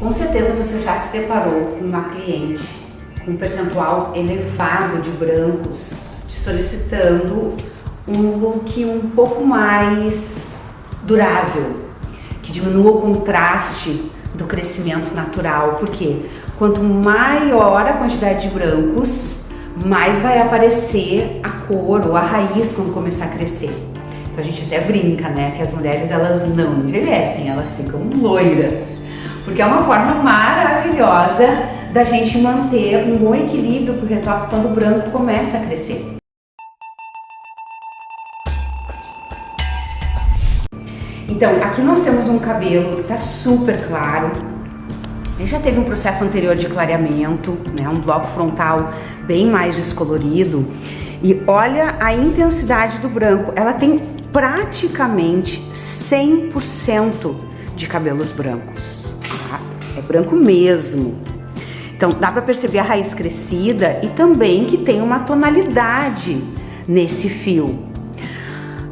Com certeza você já se deparou com uma cliente com um percentual elevado de brancos, te solicitando um look um pouco mais durável, que diminua o contraste do crescimento natural. Por quê? Quanto maior a quantidade de brancos, mais vai aparecer a cor ou a raiz quando começar a crescer. Então a gente até brinca, né, que as mulheres elas não envelhecem, elas ficam loiras. Porque é uma forma maravilhosa da gente manter um bom equilíbrio pro retoque quando o branco começa a crescer. Então, aqui nós temos um cabelo que tá super claro. Ele já teve um processo anterior de clareamento, né, um bloco frontal bem mais descolorido. E olha a intensidade do branco, ela tem praticamente 100% de cabelos brancos. É branco mesmo. Então dá para perceber a raiz crescida e também que tem uma tonalidade nesse fio.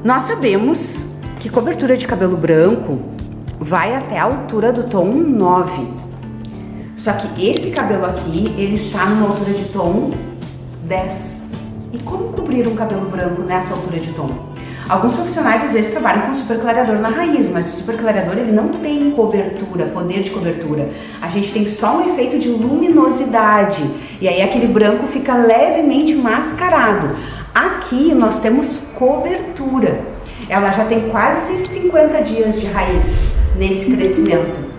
Nós sabemos que cobertura de cabelo branco vai até a altura do tom 9. Só que esse cabelo aqui, ele está numa altura de tom 10. E como cobrir um cabelo branco nessa altura de tom? Alguns profissionais às vezes trabalham com super clareador na raiz, mas o super clareador ele não tem cobertura, poder de cobertura. A gente tem só um efeito de luminosidade e aí aquele branco fica levemente mascarado. Aqui nós temos cobertura. Ela já tem quase 50 dias de raiz nesse crescimento.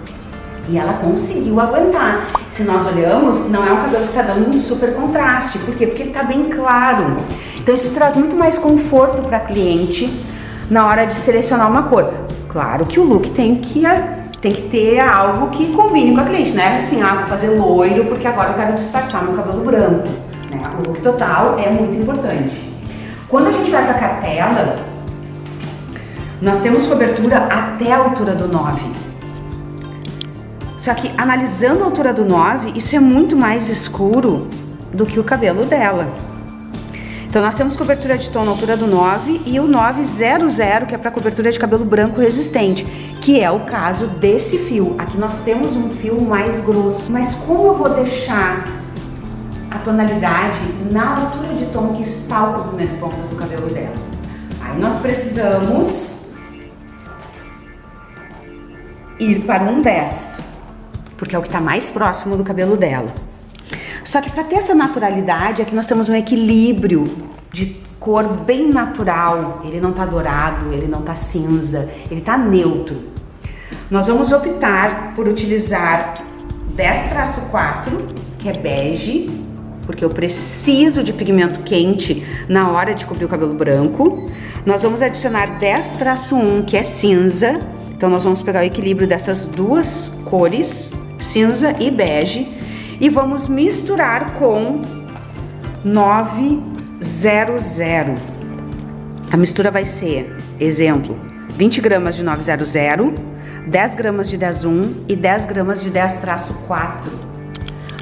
E ela conseguiu aguentar. Se nós olhamos, não é um cabelo que está dando um super contraste. Por quê? Porque ele está bem claro. Então isso traz muito mais conforto para a cliente na hora de selecionar uma cor. Claro que o look tem que ter algo que combine com a cliente, né? Assim, vou fazer loiro porque agora eu quero disfarçar meu cabelo branco. Né? O look total é muito importante. Quando a gente vai para a cartela, nós temos cobertura até a altura do 9. Só que analisando a altura do 9, isso é muito mais escuro do que o cabelo dela. Então nós temos cobertura de tom na altura do 9 e o 900, que é para cobertura de cabelo branco resistente, que é o caso desse fio. Aqui nós temos um fio mais grosso. Mas como eu vou deixar a tonalidade na altura de tom que está o comprimento de pontas do cabelo dela? Aí nós precisamos ir para um 10. Porque é o que está mais próximo do cabelo dela. Só que para ter essa naturalidade, aqui nós temos um equilíbrio de cor bem natural. Ele não tá dourado, ele não tá cinza, ele tá neutro. Nós vamos optar por utilizar 10-4, que é bege, porque eu preciso de pigmento quente na hora de cobrir o cabelo branco. Nós vamos adicionar 10-1, que é cinza. Então nós vamos pegar o equilíbrio dessas duas cores, cinza e bege, e vamos misturar com 900. A mistura vai ser, exemplo, 20 gramas de 900, 10 gramas de 10-1 e 10 gramas de 10-4.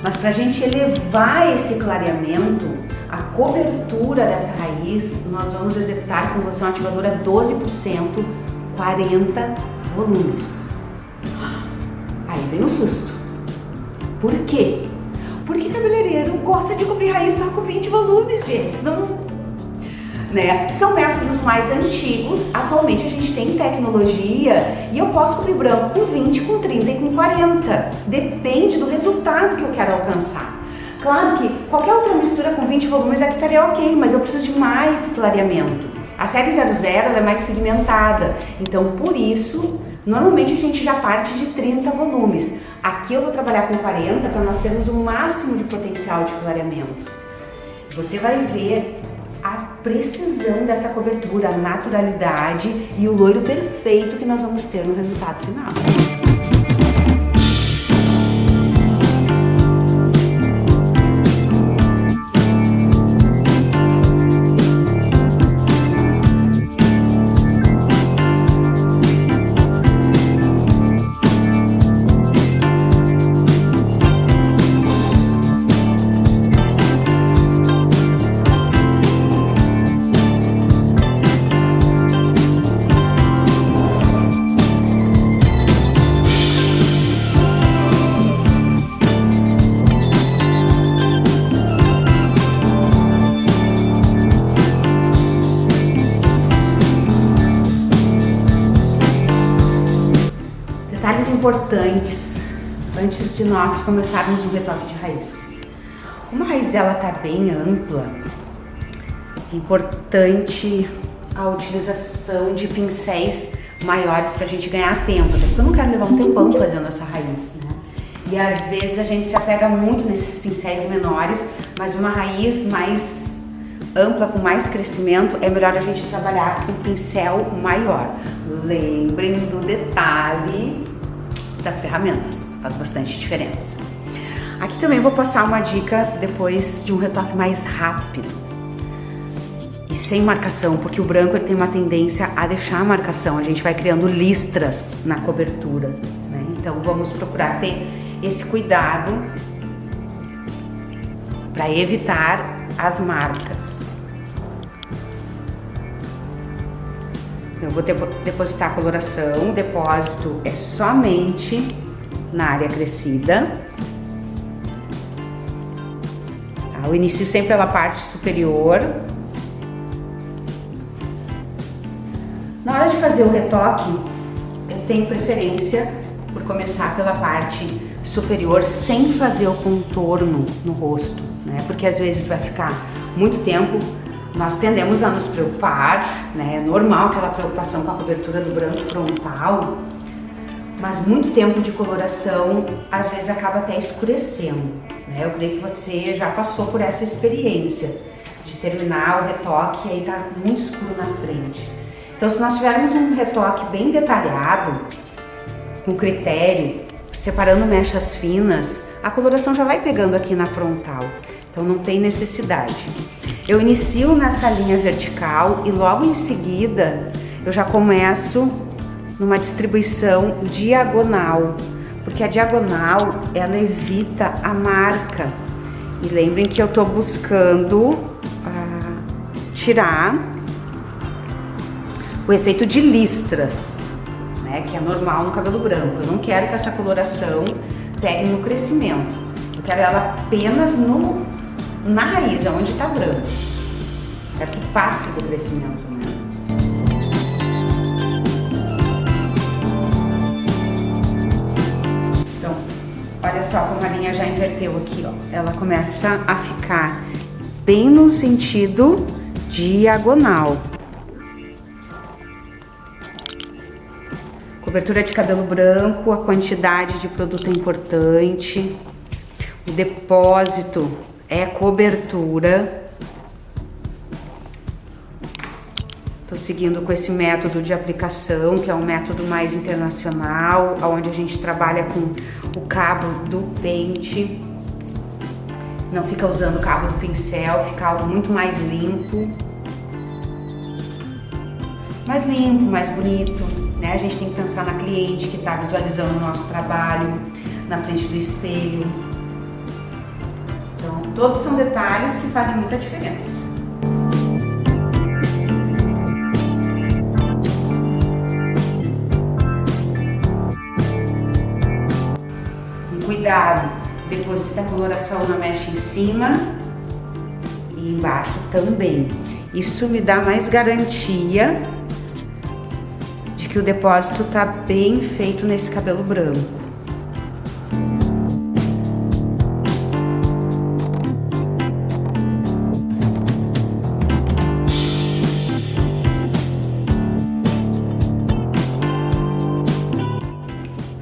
Mas para a gente elevar esse clareamento, a cobertura dessa raiz, nós vamos executar com loção ativadora 12%, 40 volumes. Aí vem o susto. Por quê? Porque cabeleireiro gosta de cobrir raiz só com 20 volumes, gente. Não, né? São métodos mais antigos. Atualmente a gente tem tecnologia e eu posso cobrir branco com 20, com 30 e com 40. Depende do resultado que eu quero alcançar. Claro que qualquer outra mistura com 20 volumes aqui estaria ok, mas eu preciso de mais clareamento. A série 00 ela é mais pigmentada, então por isso normalmente a gente já parte de 30 volumes. Aqui eu vou trabalhar com 40 para nós termos o máximo de potencial de clareamento. Você vai ver a precisão dessa cobertura, a naturalidade e o loiro perfeito que nós vamos ter no resultado final. importantes antes de nós começarmos um retoque de raiz. Como a raiz dela está bem ampla, é importante a utilização de pincéis maiores para a gente ganhar tempo, até porque eu não quero levar um tempão fazendo essa raiz, né? E às vezes a gente se apega muito nesses pincéis menores, mas uma raiz mais ampla, com mais crescimento, é melhor a gente trabalhar com um pincel maior. Lembrem do detalhe das ferramentas, faz bastante diferença. Aqui também vou passar uma dica depois de um retoque mais rápido e sem marcação, porque o branco ele tem uma tendência a deixar a marcação, a gente vai criando listras na cobertura, né? Então vamos procurar ter esse cuidado para evitar as marcas. Eu vou depositar a coloração, o depósito é somente na área crescida. Tá? Eu inicio sempre pela parte superior. Na hora de fazer o retoque, eu tenho preferência por começar pela parte superior sem fazer o contorno no rosto, né? Porque às vezes vai ficar muito tempo, nós tendemos a nos preocupar, né? É normal aquela preocupação com a cobertura do branco frontal, mas muito tempo de coloração às vezes acaba até escurecendo, né? Eu creio que você já passou por essa experiência de terminar o retoque e aí tá muito escuro na frente. Então, se nós tivermos um retoque bem detalhado, com critério, separando mechas finas, a coloração já vai pegando aqui na frontal, então não tem necessidade. Eu inicio nessa linha vertical e logo em seguida eu já começo numa distribuição diagonal, porque a diagonal ela evita a marca. E lembrem que eu tô buscando tirar o efeito de listras, né, que é normal no cabelo branco. Eu não quero que essa coloração pegue no crescimento, eu quero ela apenas na raiz, onde está branco. Quero que passe do crescimento, né? Então, olha só como a linha já inverteu aqui, ó. Ela começa a ficar bem no sentido diagonal. Cobertura de cabelo branco, a quantidade de produto é importante, o depósito é cobertura. Tô seguindo com esse método de aplicação, que é um método mais internacional, onde a gente trabalha com o cabo do pente. Não fica usando o cabo do pincel, fica algo muito mais limpo. Mais limpo, mais bonito. Né? A gente tem que pensar na cliente que está visualizando o nosso trabalho na frente do espelho. Então, todos são detalhes que fazem muita diferença. Cuidado, deposita a coloração na mecha em cima e embaixo também. Isso me dá mais garantia que o depósito tá bem feito nesse cabelo branco.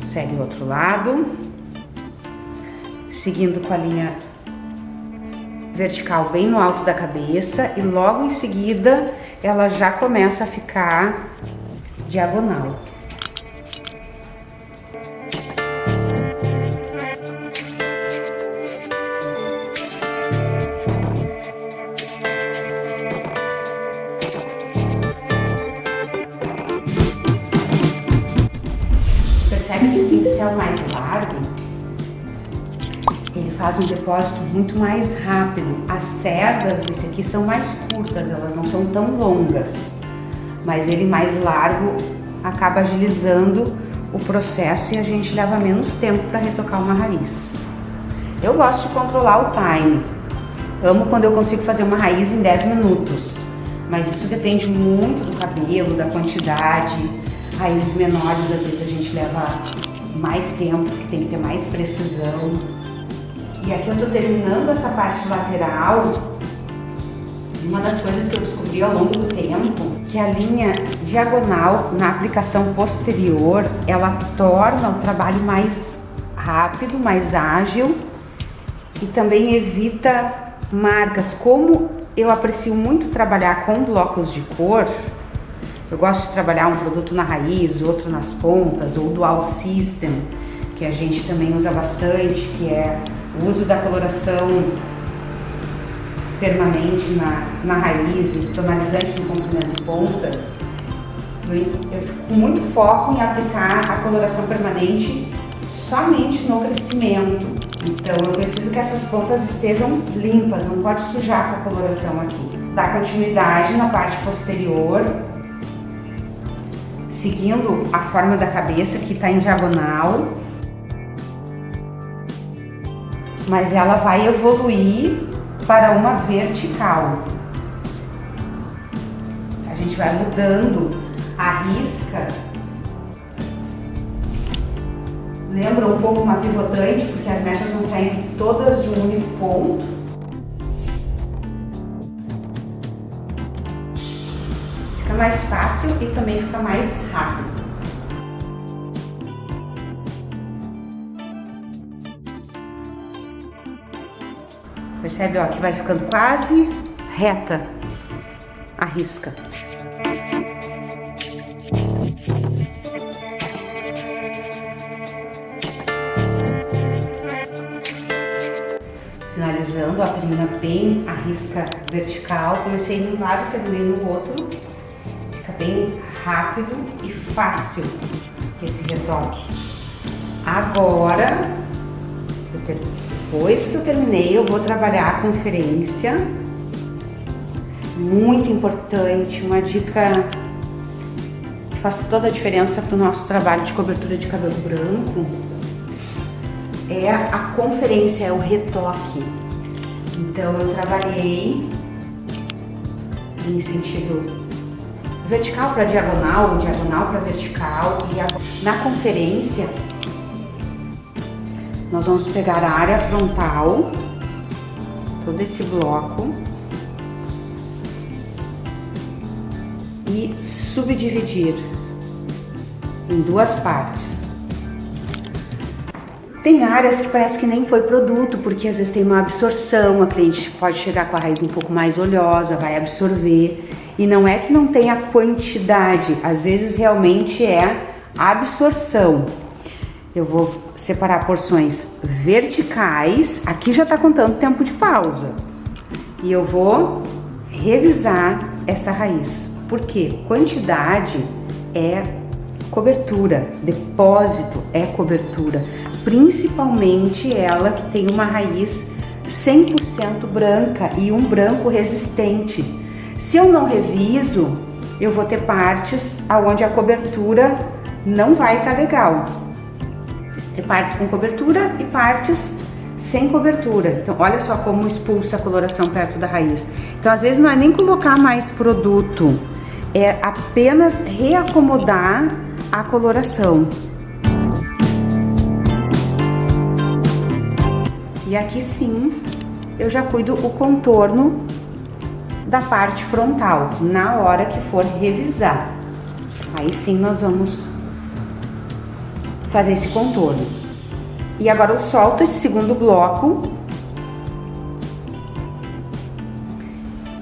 Segue o outro lado, seguindo com a linha vertical bem no alto da cabeça e logo em seguida ela já começa a ficar diagonal. Percebe que o pincel mais largo, ele faz um depósito muito mais rápido. As cerdas desse aqui são mais curtas, elas não são tão longas. Mas ele mais largo acaba agilizando o processo e a gente leva menos tempo para retocar uma raiz. Eu gosto de controlar o time. Amo quando eu consigo fazer uma raiz em 10 minutos. Mas isso depende muito do cabelo, da quantidade. Raízes menores, às vezes a gente leva mais tempo, que tem que ter mais precisão. E aqui eu tô terminando essa parte lateral. Uma das coisas que eu descobri ao longo do tempo, que a linha diagonal na aplicação posterior, ela torna o trabalho mais rápido, mais ágil e também evita marcas. Como eu aprecio muito trabalhar com blocos de cor, eu gosto de trabalhar um produto na raiz, outro nas pontas, ou dual system, que a gente também usa bastante, que é o uso da coloração permanente na raiz e tonalizante no comprimento de pontas. Eu fico com muito foco em aplicar a coloração permanente somente no crescimento. Então eu preciso que essas pontas estejam limpas, não pode sujar com a coloração aqui. Dá continuidade na parte posterior, seguindo a forma da cabeça, que está em diagonal, mas ela vai evoluir para uma vertical. A gente vai mudando a risca. Lembra um pouco uma pivotante, porque as mechas vão saindo todas de um único ponto. Fica mais fácil e também fica mais rápido. Percebe, ó, que vai ficando quase reta a risca. Finalizando, ó, termina bem a risca vertical. Comecei num lado, terminei no outro. Fica bem rápido e fácil esse retoque. Agora, depois que eu terminei, eu vou trabalhar a conferência. Muito importante, uma dica que faz toda a diferença para o nosso trabalho de cobertura de cabelo branco é a conferência, é o retoque. Então eu trabalhei em sentido vertical para diagonal, diagonal para vertical, e na conferência nós vamos pegar a área frontal, todo esse bloco, e subdividir em duas partes. Tem áreas que parece que nem foi produto, porque às vezes tem uma absorção, a cliente pode chegar com a raiz um pouco mais oleosa, vai absorver, e não é que não tenha quantidade, às vezes realmente é a absorção. Eu vou separar porções verticais, aqui já está contando tempo de pausa, e eu vou revisar essa raiz, porque quantidade é cobertura, depósito é cobertura, principalmente ela que tem uma raiz 100% branca e um branco resistente. Se eu não reviso, eu vou ter partes onde a cobertura não vai estar legal. Tem partes com cobertura e partes sem cobertura. Então, olha só como expulsa a coloração perto da raiz. Então, às vezes, não é nem colocar mais produto, é apenas reacomodar a coloração. E aqui sim, eu já cuido o contorno da parte frontal, na hora que for revisar. Aí sim nós vamos fazer esse contorno. E agora eu solto esse segundo bloco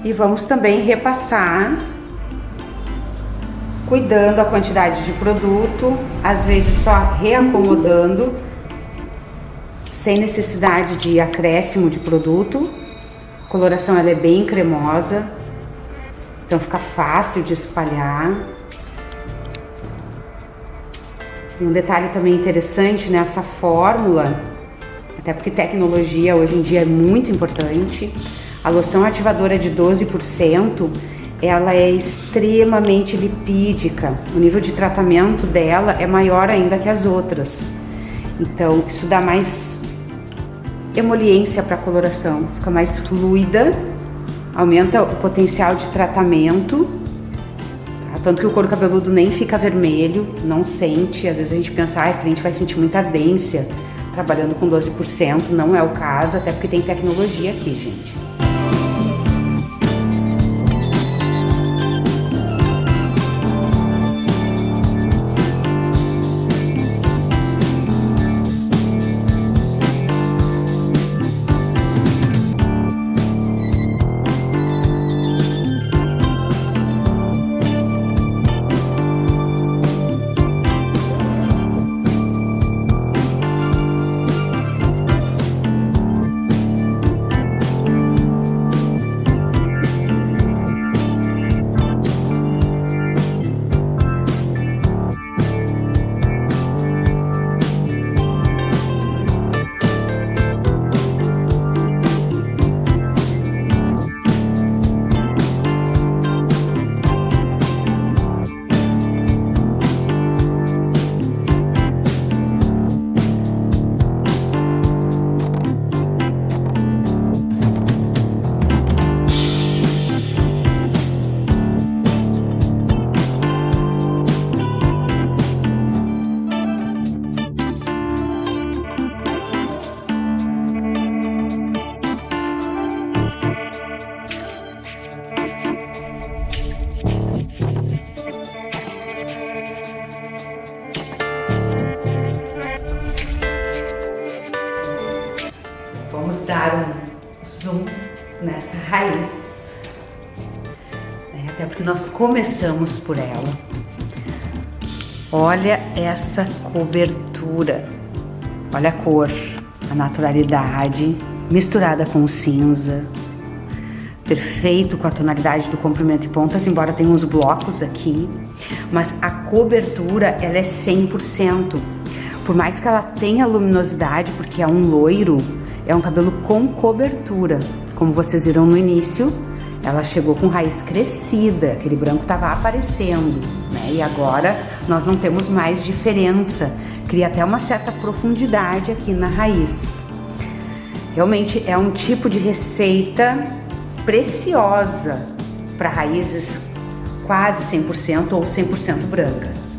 e vamos também repassar, cuidando a quantidade de produto, às vezes só reacomodando, sem necessidade de acréscimo de produto. A coloração ela é bem cremosa, então fica fácil de espalhar. E um detalhe também interessante nessa fórmula, até porque tecnologia hoje em dia é muito importante, a loção ativadora de 12%, ela é extremamente lipídica, o nível de tratamento dela é maior ainda que as outras. Então isso dá mais emoliência para a coloração, fica mais fluida, aumenta o potencial de tratamento, tá? tanto que o couro cabeludo nem fica vermelho, não sente. Às vezes a gente pensa, a cliente vai sentir muita ardência trabalhando com 12%, não é o caso, até porque tem tecnologia aqui, gente. Vamos dar um zoom nessa raiz, até porque nós começamos por ela. Olha essa cobertura, olha a cor, a naturalidade misturada com o cinza, perfeito com a tonalidade do comprimento e pontas, embora tenha uns blocos aqui, mas a cobertura ela é 100%. Por mais que ela tenha luminosidade, porque é um loiro, é um cabelo com cobertura. Como vocês viram no início, ela chegou com raiz crescida, aquele branco estava aparecendo, né? E agora nós não temos mais diferença, cria até uma certa profundidade aqui na raiz. Realmente é um tipo de receita preciosa para raízes quase 100% ou 100% brancas.